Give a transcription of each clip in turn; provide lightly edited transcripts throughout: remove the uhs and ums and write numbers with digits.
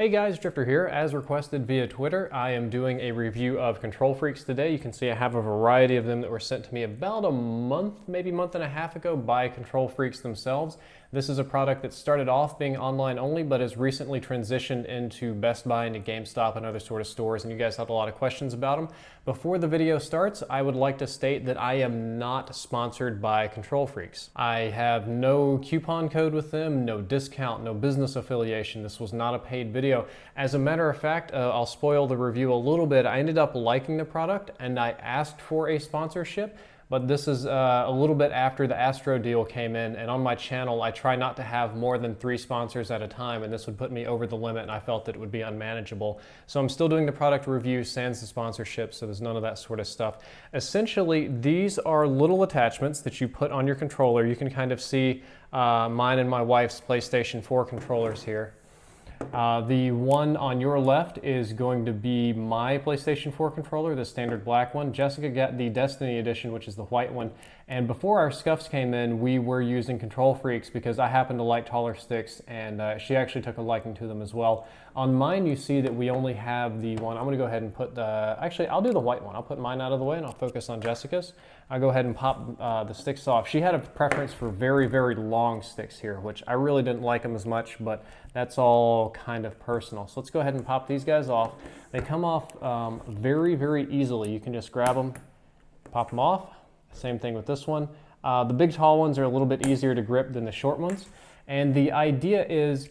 Hey guys, Drifter here. As requested via Twitter, I am doing a review of Kontrol Freeks today. You can see I have a variety of them that were sent to me about a month, maybe month and a half ago by Kontrol Freeks themselves. This is a product that started off being online only, but has recently transitioned into Best Buy, into GameStop and other sort of stores, and you guys had a lot of questions about them. Before the video starts, I would like to state that I am not sponsored by Kontrol Freeks. I have no coupon code with them, no discount, no business affiliation. This was not a paid video. As a matter of fact, I'll spoil the review a little bit. I ended up liking the product and I asked for a sponsorship, but this is a little bit after the Astro deal came in, and on my channel I try not to have more than 3 sponsors at a time, and this would put me over the limit and I felt that it would be unmanageable. So I'm still doing the product review sans the sponsorship, so there's none of that sort of stuff. Essentially, these are little attachments that you put on your controller. You can kind of see mine and my wife's PlayStation 4 controllers here. The one on your left is going to be my PlayStation 4 controller, the standard black one. Jessica got the Destiny edition, which is the white one. And before our scuffs came in, we were using Kontrol Freeks because I happen to like taller sticks, and she actually took a liking to them as well. On mine, you see that we only have the one. I'm going to go ahead and put the, actually, I'll do the white one. I'll put mine out of the way and I'll focus on Jessica's. I'll go ahead and pop the sticks off. She had a preference for very, very long sticks here, which I really didn't like them as much, but that's all kind of personal. So let's go ahead and pop these guys off. They come off very, very easily. You can just grab them, pop them off. Same thing with this one. The big tall ones are a little bit easier to grip than the short ones. And the idea is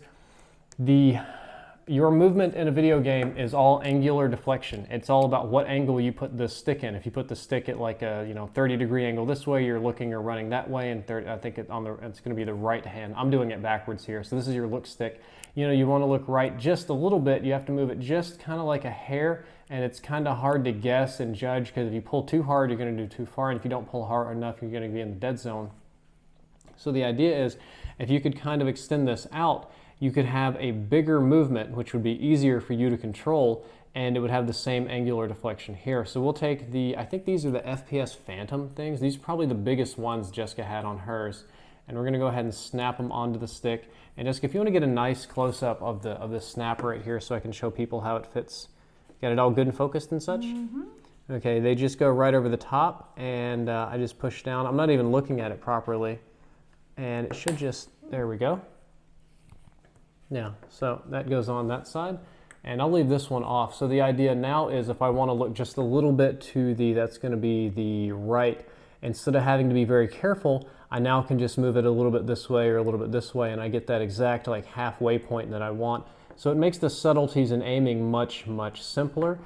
your movement in a video game is all angular deflection. It's all about what angle you put the stick in. If you put the stick at like a 30-degree angle this way, you're looking or running that way, and I think it's going to be the right hand. I'm doing it backwards here. So this is your look stick. You want to look right just a little bit. You have to move it just kind of like a hair, and it's kind of hard to guess and judge because if you pull too hard, you're going to do too far, and if you don't pull hard enough, you're going to be in the dead zone. So the idea is if you could kind of extend this out, you could have a bigger movement, which would be easier for you to control, and it would have the same angular deflection here. So we'll take I think these are the FPS Phantom things. These are probably the biggest ones Jessica had on hers. And we're gonna go ahead and snap them onto the stick. And Jessica, if you wanna get a nice close-up of the snap right here so I can show people how it fits. Got it all good and focused and such? Mm-hmm. Okay, they just go right over the top, and I just push down. I'm not even looking at it properly. And it should just, there we go. Yeah, so that goes on that side, and I'll leave this one off. So the idea now is if I want to look just a little bit to that's going to be the right, instead of having to be very careful, I now can just move it a little bit this way or a little bit this way, and I get that exact like halfway point that I want. So it makes the subtleties in aiming much, much simpler.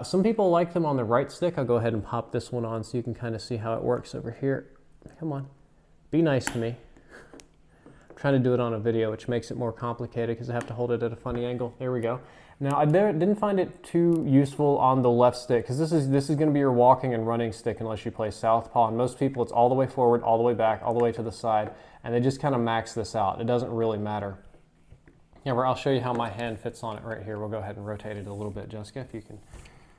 Some people like them on the right stick. I'll go ahead and pop this one on so you can kind of see how it works over here. Come on, be nice to me. Trying to do it on a video, which makes it more complicated because I have to hold it at a funny angle. There we go. Now I didn't find it too useful on the left stick because this is going to be your walking and running stick unless you play southpaw, and most people it's all the way forward, all the way back, all the way to the side, and they just kind of max this out. It doesn't really matter. Yeah, I'll show you how my hand fits on it right here. We'll go ahead and rotate it a little bit, Jessica, if you can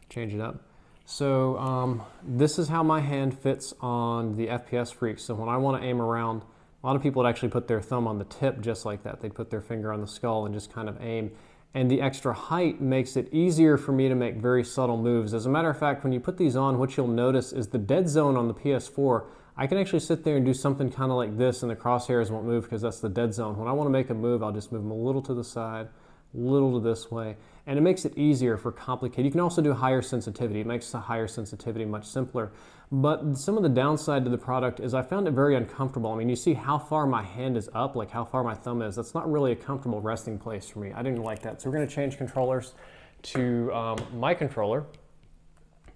change it up. So this is how my hand fits on the FPS Freeks. So when I want to aim around, a lot of people would actually put their thumb on the tip just like that. They'd put their finger on the skull and just kind of aim. And the extra height makes it easier for me to make very subtle moves. As a matter of fact, when you put these on, what you'll notice is the dead zone on the PS4, I can actually sit there and do something kind of like this and the crosshairs won't move because that's the dead zone. When I want to make a move, I'll just move them a little to the side, a little to this way, and it makes it easier for complicated. You can also do higher sensitivity. It makes the higher sensitivity much simpler. But some of the downside to the product is I found it very uncomfortable. I mean, you see how far my hand is up, like how far my thumb is. That's not really a comfortable resting place for me. I didn't like that. So we're going to change controllers to my controller.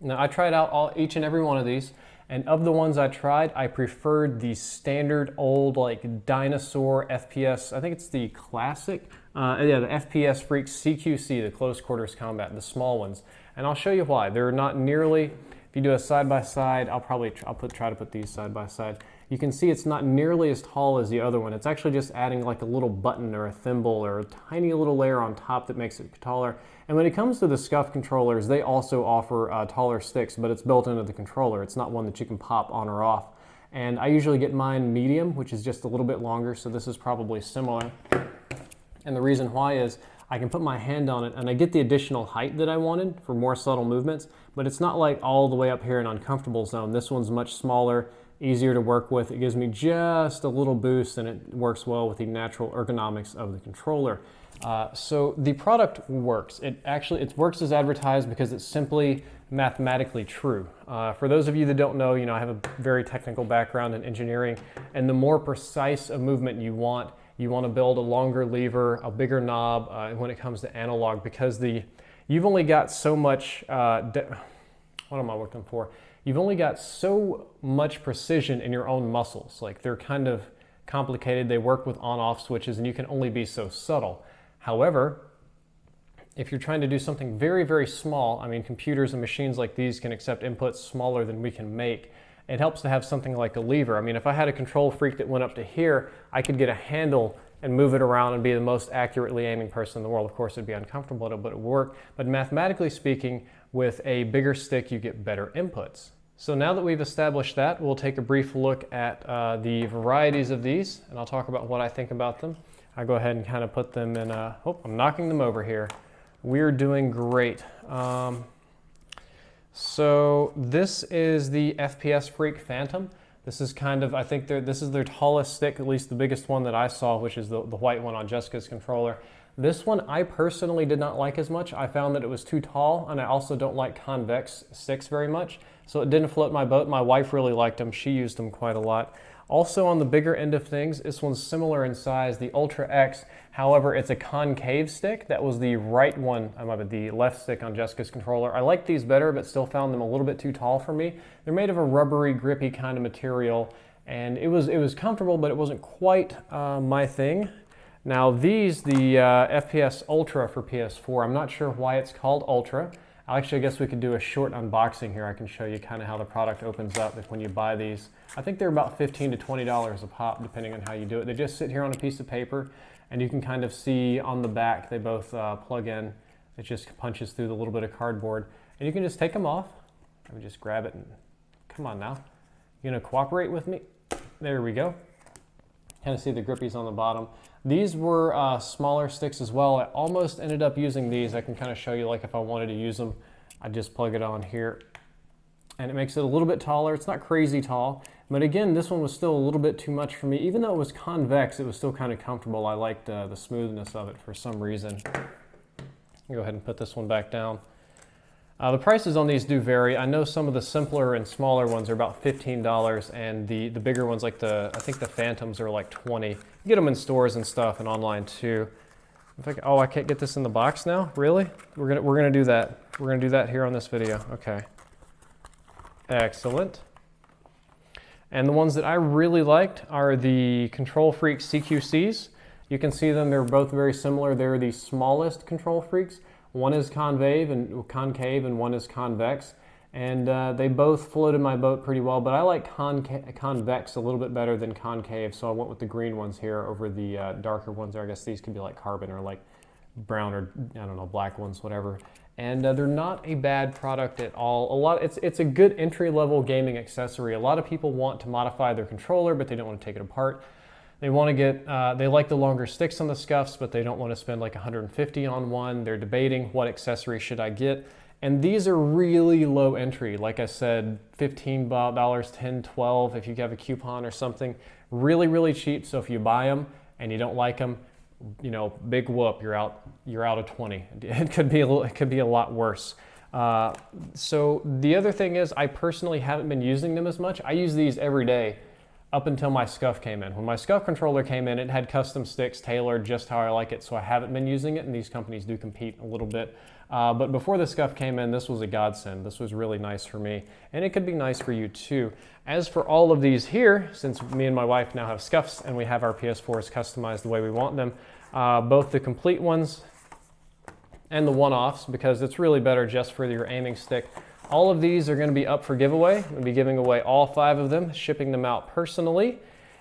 Now, I tried out each and every one of these. And of the ones I tried, I preferred the standard old like dinosaur FPS. I think it's the classic, the FPS Freaks CQC, the close quarters combat, the small ones. And I'll show you why. They're not nearly, if you do a side by side, I'll try to put these side by side. You can see it's not nearly as tall as the other one. It's actually just adding like a little button or a thimble or a tiny little layer on top that makes it taller. And when it comes to the SCUF controllers, they also offer taller sticks, but it's built into the controller. It's not one that you can pop on or off. And I usually get mine medium, which is just a little bit longer, so this is probably similar. And the reason why is I can put my hand on it and I get the additional height that I wanted for more subtle movements, but it's not like all the way up here in uncomfortable zone. This one's much smaller, easier to work with. It gives me just a little boost and it works well with the natural ergonomics of the controller. So the product works. It works as advertised because it's simply mathematically true. For those of you that don't know, I have a very technical background in engineering, and the more precise a movement you want to build a longer lever, a bigger knob when it comes to analog, because you've only got so much, what am I looking for? You've only got so much precision in your own muscles. Like, they're kind of complicated. They work with on-off switches and you can only be so subtle. However, if you're trying to do something very, very small, I mean, computers and machines like these can accept inputs smaller than we can make. It helps to have something like a lever. I mean, if I had a Kontrol Freek that went up to here, I could get a handle and move it around and be the most accurately aiming person in the world. Of course, it'd be uncomfortable, but it would work. But mathematically speaking, with a bigger stick, you get better inputs. So now that we've established that, we'll take a brief look at the varieties of these, and I'll talk about what I think about them. I'll go ahead and kind of put them in oh, I'm knocking them over here. We're doing great. So this is the FPS Freek Phantom. This is kind of, I think this is their tallest stick, at least the biggest one that I saw, which is the white one on Jessica's controller. This one I personally did not like as much. I found that it was too tall, and I also don't like convex sticks very much, so it didn't float my boat. My wife really liked them. She used them quite a lot. Also on the bigger end of things, this one's similar in size, the Ultra X. However, it's a concave stick. That was the right one, the left stick on Jessica's controller. I like these better, but still found them a little bit too tall for me. They're made of a rubbery, grippy kind of material, and it was comfortable, but it wasn't quite my thing. Now these, the FPS Ultra for PS4, I'm not sure why it's called Ultra. Actually, I guess we could do a short unboxing here. I can show you kind of how the product opens up when you buy these. I think they're about $15 to $20 a pop, depending on how you do it. They just sit here on a piece of paper, and you can kind of see on the back, they both plug in. It just punches through the little bit of cardboard. And you can just take them off. Let me just grab it and, come on now. You gonna cooperate with me? There we go. Kind of see the grippies on the bottom. These were smaller sticks as well. I almost ended up using these. I can kind of show you, like, if I wanted to use them, I just plug it on here. And it makes it a little bit taller. It's not crazy tall, but again, this one was still a little bit too much for me. Even though it was convex, it was still kind of comfortable. I liked the smoothness of it for some reason. I'll go ahead and put this one back down. The prices on these do vary. I know some of the simpler and smaller ones are about $15, and the bigger ones, like I think the Phantoms, are like $20. You get them in stores and stuff, and online too. Oh, I can't get this in the box now? Really? We're gonna do that. We're gonna do that here on this video. Okay. Excellent. And the ones that I really liked are the Kontrol Freek CQCs. You can see them. They're both very similar. They're the smallest Kontrol Freeks. One is concave and one is convex, and they both floated my boat pretty well, but I like convex a little bit better than concave, so I went with the green ones here over the darker ones there. I guess these could be like carbon or like brown or, I don't know, black ones, whatever. And they're not a bad product at all. It's a good entry-level gaming accessory. A lot of people want to modify their controller, but they don't want to take it apart. They want to get, they like the longer sticks on the scuffs, but they don't want to spend like $150 on one. They're debating what accessory should I get. And these are really low entry. Like I said, $15, $10, $12 if you have a coupon or something. Really, really cheap. So if you buy them and you don't like them, big whoop, you're out of 20. It could be a lot worse. So the other thing is, I personally haven't been using them as much. I use these every day up until my Scuff came in. When my Scuff controller came in, it had custom sticks tailored just how I like it, so I haven't been using it, and these companies do compete a little bit. But before the Scuff came in, this was a godsend. This was really nice for me, and it could be nice for you too. As for all of these here, since me and my wife now have Scuffs and we have our PS4s customized the way we want them, both the complete ones and the one-offs, because it's really better just for your aiming stick. All of these are going to be up for giveaway. I'm going to be giving away all 5 of them, shipping them out personally.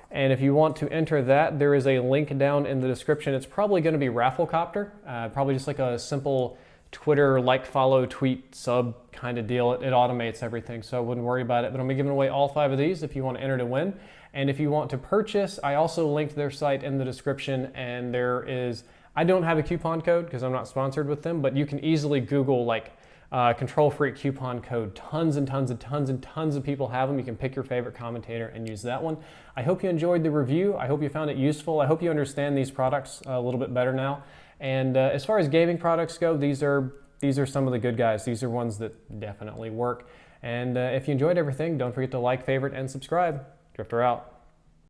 And if you want to enter that, there is a link down in the description. It's probably going to be Rafflecopter, probably just like a simple Twitter like, follow, tweet, sub kind of deal. It automates everything, so I wouldn't worry about it. But I'm going to be giving away all 5 of these if you want to enter to win. And if you want to purchase, I also linked their site in the description, and there is I don't have a coupon code because I'm not sponsored with them, but you can easily Google like Kontrol Freek coupon code. Tons and tons and tons and tons of people have them. You can pick your favorite commentator and use that one. I hope you enjoyed the review. I hope you found it useful. I hope you understand these products a little bit better now. And as far as gaming products go, these are some of the good guys. These are ones that definitely work. And if you enjoyed everything, don't forget to like, favorite, and subscribe. Drifter out.